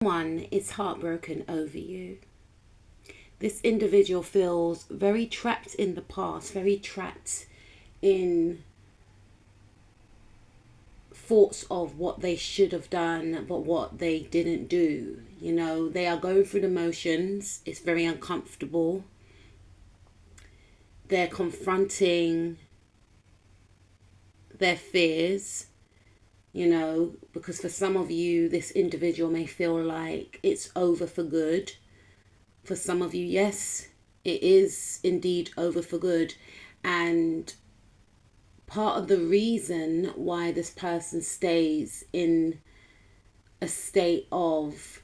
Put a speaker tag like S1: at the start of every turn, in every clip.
S1: someone is heartbroken over you. This individual feels very trapped in the past, very trapped in thoughts of what they should have done, but what they didn't do. You know, they are going through the motions. It's very uncomfortable. They're confronting their fears, you know, because for some of you, this individual may feel like it's over for good. For some of you, yes, it is indeed over for good. And part of the reason why this person stays in a state of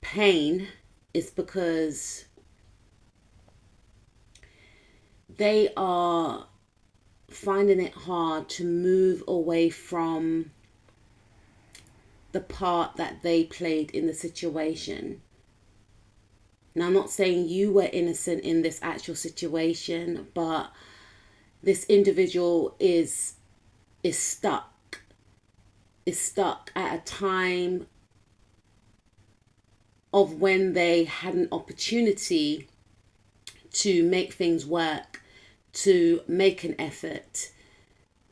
S1: pain is because they are finding it hard to move away from the part that they played in the situation. Now, I'm not saying you were innocent in this actual situation, but this individual is stuck. Is stuck at a time of when they had an opportunity to make things work, to make an effort,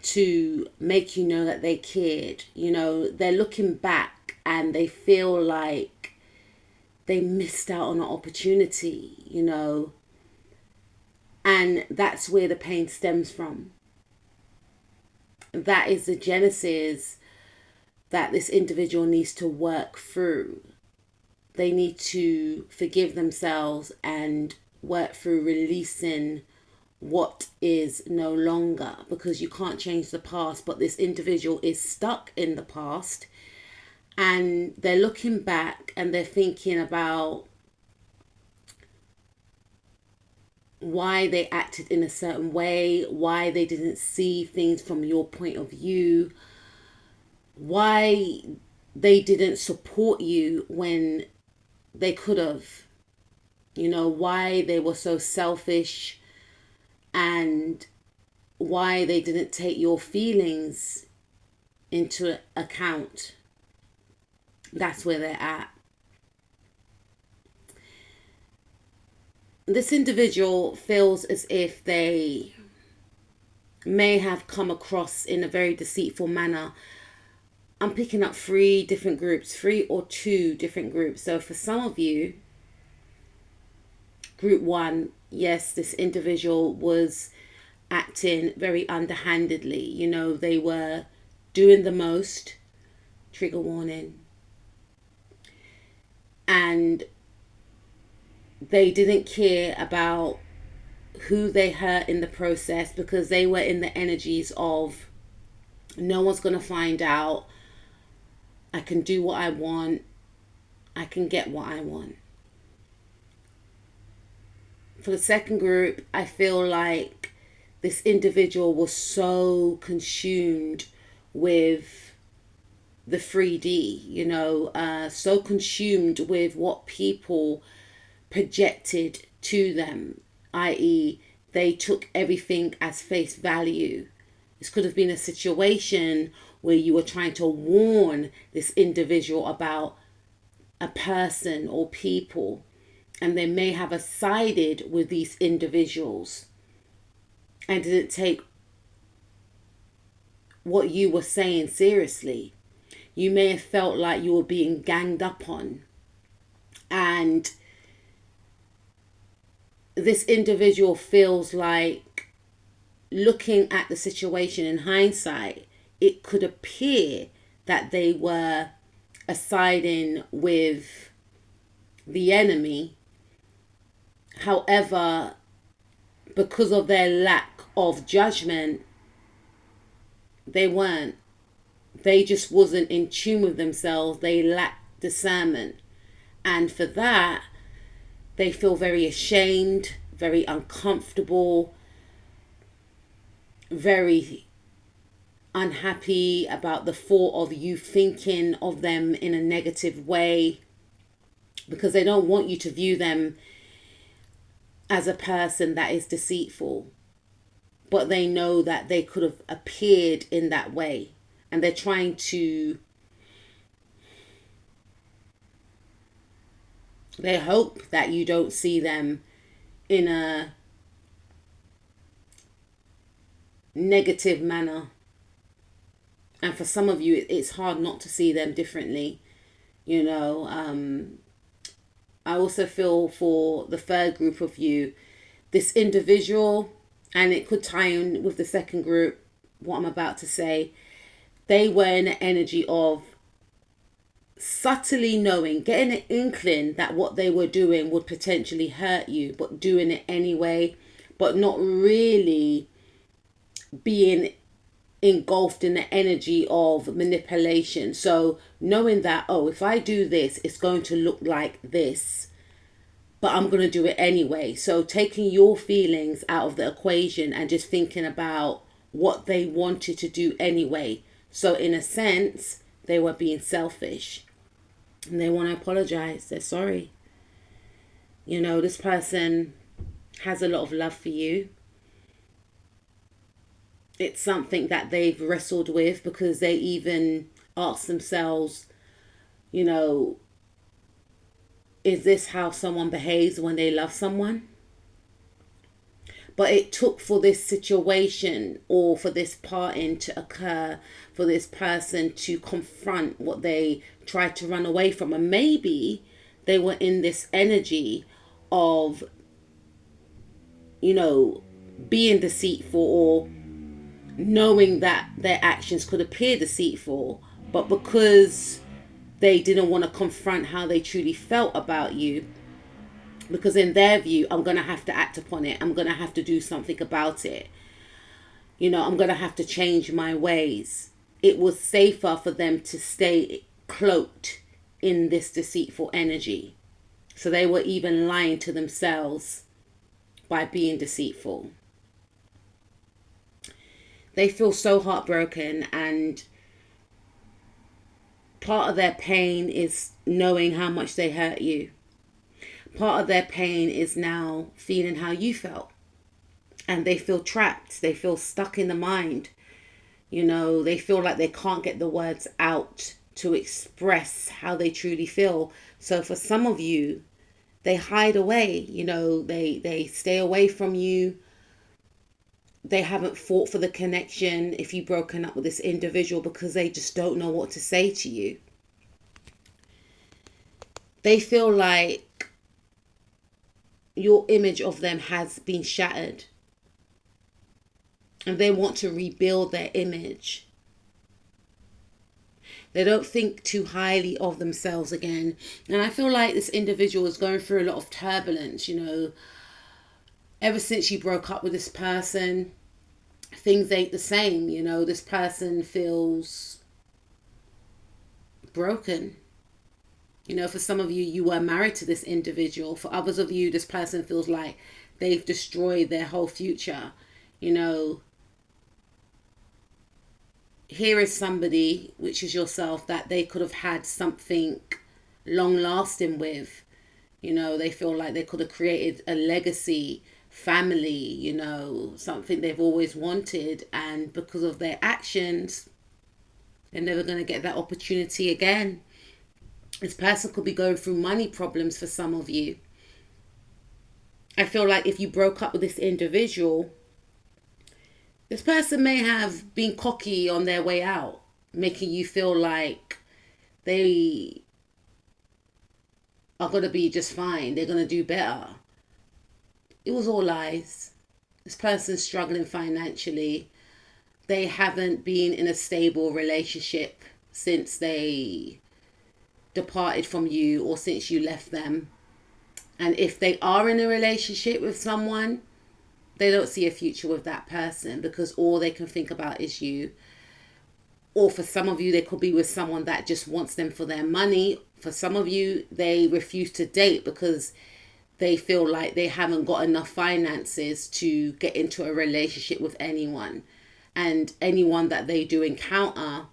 S1: to make you know that they cared. You know, they're looking back and they feel like they missed out on an opportunity, you know, and that's where the pain stems from. That is the genesis that this individual needs to work through. They need to forgive themselves and work through releasing what is no longer, because you can't change the past, but this individual is stuck in the past and they're looking back and they're thinking about why they acted in a certain way, why they didn't see things from your point of view, why they didn't support you when they could have, you know, why they were so selfish, and why they didn't take your feelings into account. That's where they're at. This individual feels as if they may have come across in a very deceitful manner. I'm picking up 3 different groups, 3 or 2 different groups. So for some of you, group 1, yes, this individual was acting very underhandedly. You know, they were doing the most, trigger warning, and they didn't care about who they hurt in the process, because they were in the energies of no one's going to find out. I can do what I want. I can get what I want. For the second group, I feel like this individual was so consumed with the 3D, you know, so consumed with what people projected to them, i.e. they took everything as face value. This could have been a situation where you were trying to warn this individual about a person or people, and they may have sided with these individuals and didn't take what you were saying seriously. You may have felt like you were being ganged up on, and this individual feels like, looking at the situation in hindsight, it could appear that they were siding with the enemy. However, because of their lack of judgment, they weren't. They just wasn't in tune with themselves. They lacked discernment. And for that, they feel very ashamed, very uncomfortable, very unhappy about the thought of you thinking of them in a negative way, because they don't want you to view them as a person that is deceitful. But they know that they could have appeared in that way. And they're trying to They hope that you don't see them in a negative manner. And for some of you, it's hard not to see them differently. You know, I also feel for the third group of you, this individual, and it could tie in with the second group, what I'm about to say. They were in an energy of subtly knowing, getting an inkling that what they were doing would potentially hurt you, but doing it anyway, but not really being engulfed in the energy of manipulation. So knowing that, oh, if I do this, it's going to look like this, but I'm going to do it anyway. So taking your feelings out of the equation and just thinking about what they wanted to do anyway. So in a sense, they were being selfish and they want to apologize. They're sorry. You know, this person has a lot of love for you. It's something that they've wrestled with, because they even ask themselves, you know, is this how someone behaves when they love someone? But it took for this situation or for this parting to occur, for this person to confront what they tried to run away from. And maybe they were in this energy of, you know, being deceitful, or knowing that their actions could appear deceitful, but because they didn't want to confront how they truly felt about you, because in their view, I'm going to have to act upon it, I'm going to have to do something about it, you know, I'm going to have to change my ways. It was safer for them to stay cloaked in this deceitful energy. So they were even lying to themselves by being deceitful. They feel so heartbroken, and part of their pain is knowing how much they hurt you. Part of their pain is now feeling how you felt. And they feel trapped. They feel stuck in the mind. You know, they feel like they can't get the words out to express how they truly feel. So for some of you, they hide away. You know, they stay away from you. They haven't fought for the connection if you've broken up with this individual, because they just don't know what to say to you. They feel like your image of them has been shattered, and they want to rebuild their image. They don't think too highly of themselves again. And I feel like this individual is going through a lot of turbulence, you know. Ever since you broke up with this person, things ain't the same. You know, this person feels broken. You know, for some of you, you were married to this individual. For others of you, this person feels like they've destroyed their whole future. You know, here is somebody, which is yourself, that they could have had something long lasting with. You know, they feel like they could have created a legacy, family, you know, something they've always wanted, and because of their actions, they're never going to get that opportunity again. This person could be going through money problems for some of you. I feel like if you broke up with this individual, this person may have been cocky on their way out, making you feel like they are going to be just fine, they're going to do better. It was all lies. This person's struggling financially. They haven't been in a stable relationship since they departed from you, or since you left them. And if they are in a relationship with someone, they don't see a future with that person, because all they can think about is you. Or for some of you, they could be with someone that just wants them for their money. For some of you, they refuse to date because they feel like they haven't got enough finances to get into a relationship with anyone. And anyone that they do encounter,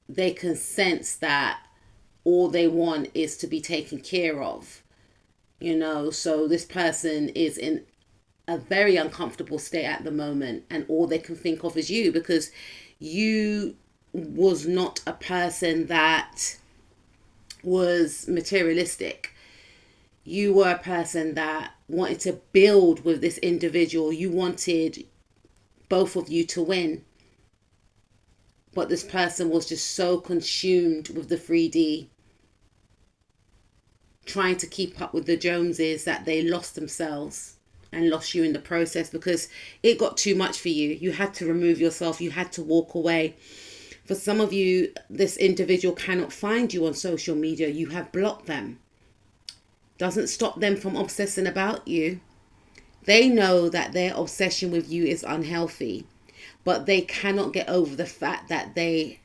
S1: they can sense that all they want is to be taken care of. You know, so this person is in a very uncomfortable state at the moment, and all they can think of is you, because you was not a person that was materialistic. You were a person that wanted to build with this individual. You wanted both of you to win. But this person was just so consumed with the 3D, trying to keep up with the Joneses, that they lost themselves and lost you in the process, because it got too much for you. You had to remove yourself. You had to walk away. For some of you, this individual cannot find you on social media. You have blocked them. Doesn't stop them from obsessing about you. They know that their obsession with you is unhealthy, but they cannot get over the fact that they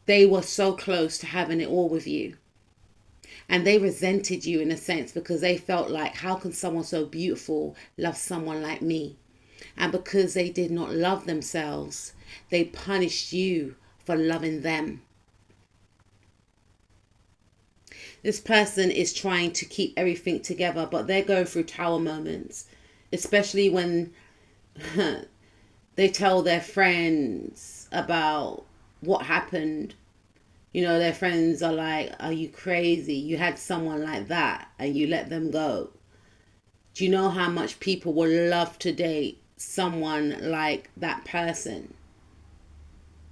S1: were so close to having it all with you. And they resented you in a sense, because they felt like, how can someone so beautiful love someone like me? And because they did not love themselves, they punished you for loving them. This person is trying to keep everything together, but they're going through tower moments, especially when they tell their friends about what happened. You know, their friends are like, are you crazy? You had someone like that and you let them go. Do you know how much people would love to date someone like that person?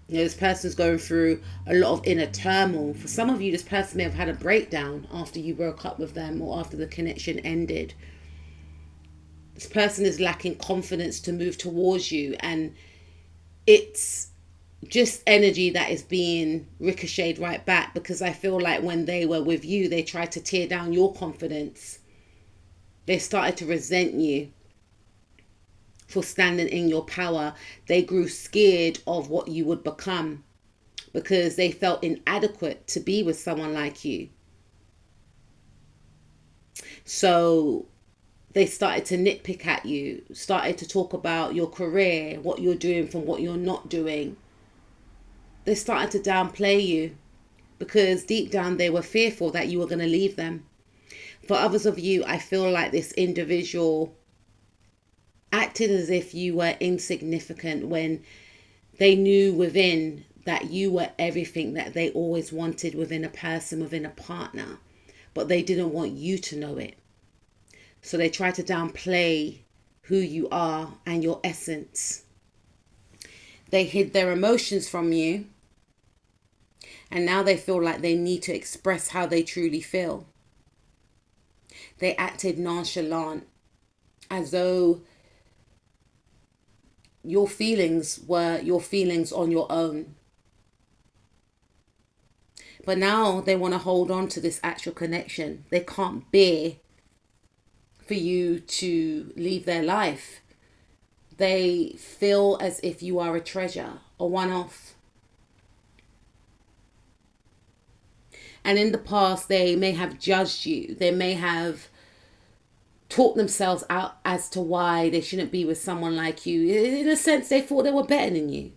S1: You know, this person's going through a lot of inner turmoil. For some of you, this person may have had a breakdown after you broke up with them or after the connection ended. This person is lacking confidence to move towards you, and it's just energy that is being ricocheted right back, because I feel like when they were with you, they tried to tear down your confidence. They started to resent you for standing in your power. They grew scared of what you would become, because they felt inadequate to be with someone like you. So they started to nitpick at you, started to talk about your career, what you're doing from what you're not doing. They started to downplay you, because deep down they were fearful that you were going to leave them. For others of you, I feel like this individual acted as if you were insignificant, when they knew within that you were everything that they always wanted within a person, within a partner, but they didn't want you to know it. So they tried to downplay who you are and your essence. They hid their emotions from you, and now they feel like they need to express how they truly feel. They acted nonchalant, as though your feelings were your feelings on your own. But now they want to hold on to this actual connection. They can't bear for you to leave their life. They feel as if you are a treasure, a one-off. And in the past, they may have judged you. They may have talked themselves out as to why they shouldn't be with someone like you. In a sense, they thought they were better than you.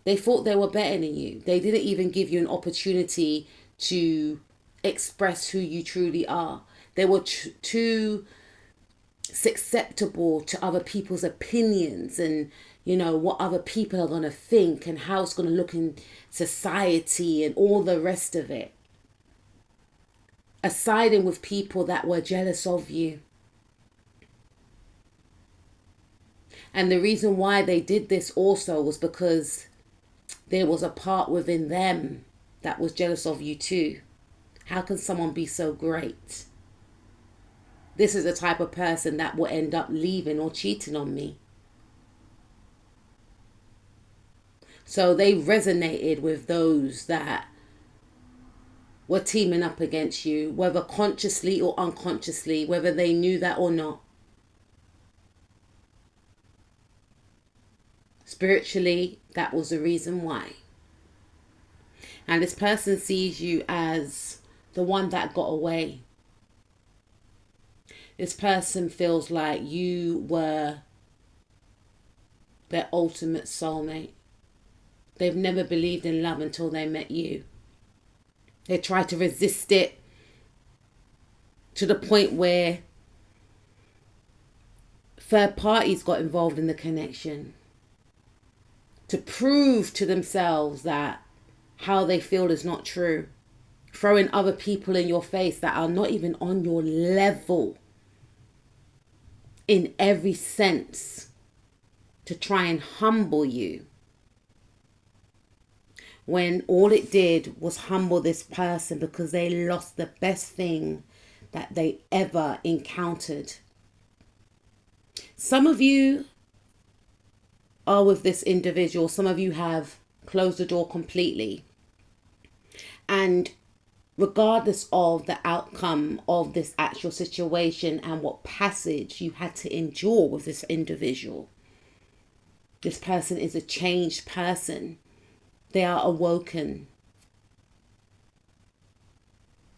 S1: They thought they were better than you. They didn't even give you an opportunity to express who you truly are. They were too susceptible to other people's opinions, and you know what other people are going to think and how it's going to look in society and all the rest of it. Siding with people that were jealous of you. And the reason why they did this also was because there was a part within them that was jealous of you too. How can someone be so great? This is the type of person that will end up leaving or cheating on me. So they resonated with those that were teaming up against you, whether consciously or unconsciously, whether they knew that or not. Spiritually, that was the reason why. And this person sees you as the one that got away. This person feels like you were their ultimate soulmate. They've never believed in love until they met you. They tried to resist it to the point where third parties got involved in the connection to prove to themselves that how they feel is not true. throwing other people in your face that are not even on your level in every sense to try and humble you, when all it did was humble this person because they lost the best thing that they ever encountered. Some of you are with this individual. Some of you have closed the door completely. And regardless of the outcome of this actual situation and what passage you had to endure with this individual, this person is a changed person. They are awoken.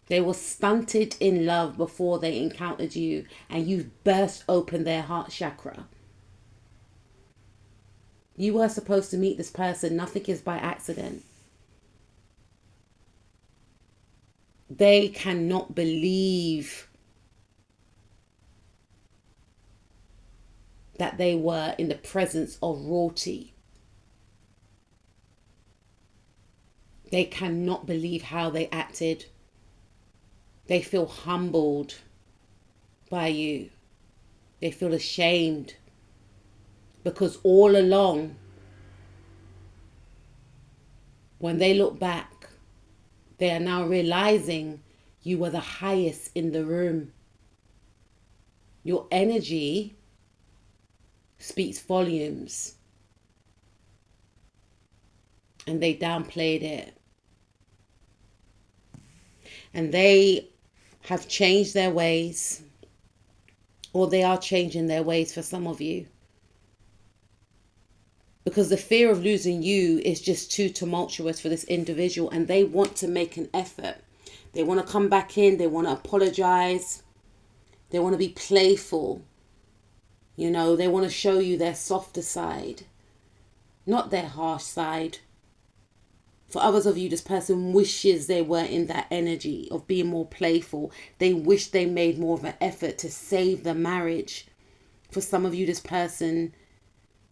S1: They were stunted in love before they encountered you, and you've burst open their heart chakra. You were supposed to meet this person. Nothing is by accident. They cannot believe that they were in the presence of royalty. They cannot believe how they acted. They feel humbled by you. They feel ashamed because all along, when they look back, they are now realizing you were the highest in the room. Your energy speaks volumes, and they downplayed it. And they have changed their ways, or they are changing their ways for some of you, because the fear of losing you is just too tumultuous for this individual, and they want to make an effort. They want to come back in. They want to apologize. They want to be playful. You know, they want to show you their softer side, not their harsh side. For others of you, this person wishes they were in that energy of being more playful. They wish they made more of an effort to save the marriage. For some of you, this person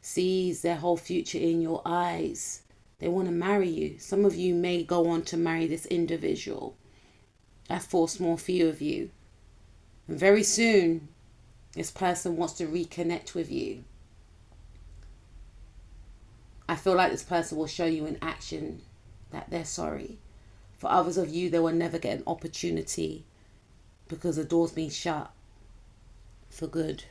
S1: sees their whole future in your eyes. They want to marry you. Some of you may go on to marry this individual. That's for a small few of you. And very soon, this person wants to reconnect with you. I feel like this person will show you in action that they're sorry. For others of you, they will never get an opportunity because the door's been shut for good.